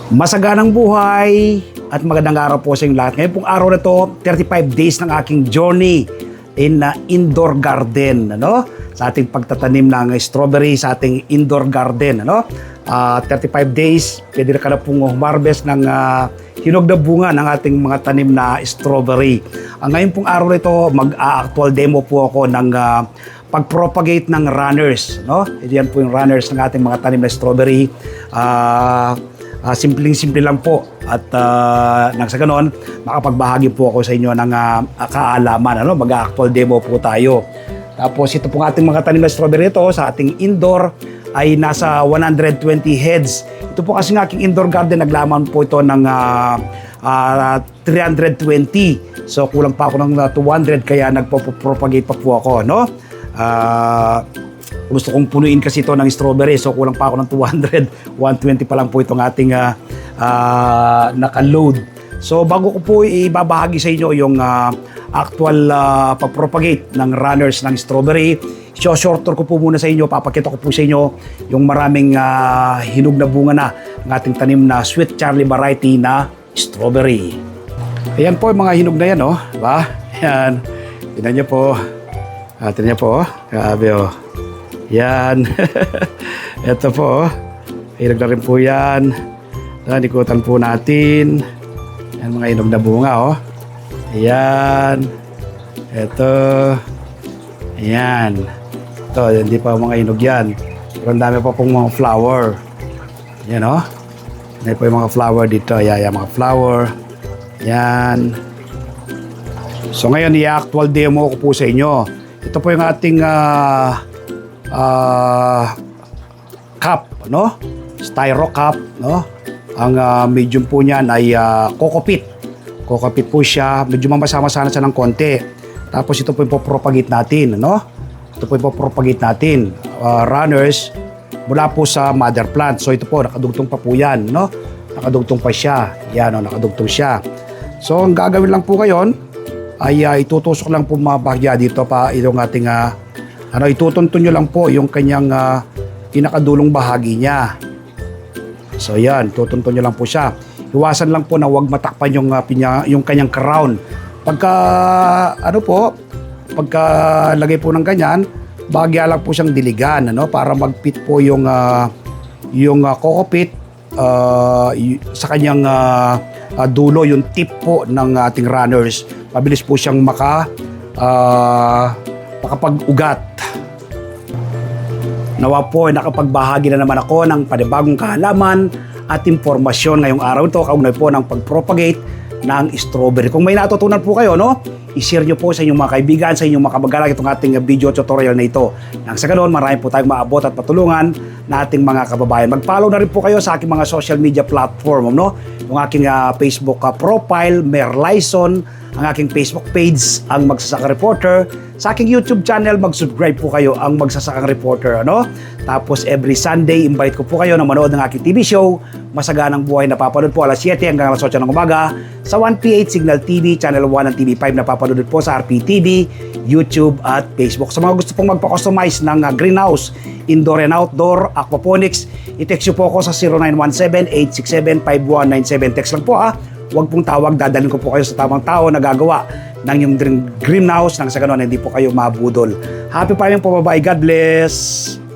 Masaganang buhay at magandang araw po sa inyong lahat. Ngayon pong araw na to, 35 days ng aking journey in indoor garden, ano? Sa ating pagtatanim ng strawberry sa ating indoor garden, ano? 35 days, pwede ka na pong harvest ng hinog na bunga ng ating mga tanim na strawberry. Ngayon pong araw na ito, mag-actual demo po ako ng pag-propagate ng runners, no? Yan po yung runners ng ating mga tanim na strawberry. Simpleng-simple lang po at nang sa ganon, makapagbahagi po ako sa inyo ng kaalaman. Ano? Mag-actual demo po tayo. Tapos ito pong ating mga tanim na strawberry ito sa ating indoor ay nasa 120 heads. Ito po kasi ng aking indoor garden, naglaman po ito ng 320. So kulang pa ako ng 200 kaya nagpo-propagate pa po ako. No? Gusto kong punuin kasi ito ng strawberry, so kulang pa ako ng 200. 120 pa lang po itong ating naka-load. So bago ko po ibabahagi sa inyo yung actual pag-propagate ng runners ng strawberry, shorter ko po muna sa inyo, papakita ko po sa inyo yung maraming hinog na bunga na ng ating tanim na Sweet Charlie variety na strawberry. Ayan po yung mga hinog na yan, oh. Diba? Ayan. Tignan niyo po. Tignan niyo po. Grabe, oh. Yan. Ito po. Hinog na rin po yan. Ikutan po natin. Yan mga hinog na bunga, oh. Ayan. Ito. Ayan. Ito, hindi pa mga hinog yan. Pero ang dami pa pong mga flower. Yan, oh. Yan po yung mga flower dito. Ayan, mga flower. Yan. So ngayon, i-actual demo ko po sa inyo. Ito po yung ating cup, no? Styro cup, no? Ang medium po niyan ay coco peat. Coco peat po siya, medyo mamasa-masa na siya ng konti. Tapos ito po yung popropagate natin, no? Ito po yung popropagate natin. Runners mula po sa mother plant. So ito po, nakadugtong pa po yan, no? Nakadugtong pa siya. Yan, no? Nakadugtong siya. So ang gagawin lang po ngayon ay itutusok lang po mga bahya dito pa itong ating itutuntun nyo lang po yung kanyang pinakadulong bahagi niya. So yan, tutuntun nyo lang po siya. Iwasan lang po na huwag matakpan yung kanyang crown. Pagka lagay po ng ganyan, bahagya lang po siyang diligan, ano, para magpit po yung coco peat sa kanyang dulo, yung tip po ng ating runners. Mabilis po siyang makapag-ugat. Nawa po ay nakapagbahagi na naman ako ng panibagong kaalaman at impormasyon ngayong araw ito kaugnay po ng pag-propagate ng strawberry. Kung may natutunan po kayo, no, i-share nyo po sa inyong mga kaibigan, sa inyong mga kamag-anak itong ating video tutorial na ito. Nang sa ganoon, marami po tayong maabot at patulungan na ating mga kababayan. Mag-follow na rin po kayo sa aking mga social media platform, no? Yung aking Facebook profile, Merlison, ang aking Facebook page, ang Magsasaka Reporter. Sa aking YouTube channel, mag-subscribe po kayo, ang Magsasaka Reporter, ano? Tapos every Sunday, invite ko po kayo na manood ng aking TV show, Masaganang Buhay, napapanood po alas 7 hanggang alas 8 ng umaga sa 1PH Signal TV, Channel 1 ng TV5, napapanood po sa RPTV, YouTube at Facebook. Sa mga gusto pong magpa-customize ng greenhouse, indoor and outdoor, aquaponics, i-text nyo po ako sa 0917-867-5197. Text lang po, huwag pong tawag, dadalhin ko po kayo sa tamang tao na gagawa ng yung greenhouse nang sa ganoon hindi po kayo mabudol. Happy farming po, bye-bye. God bless!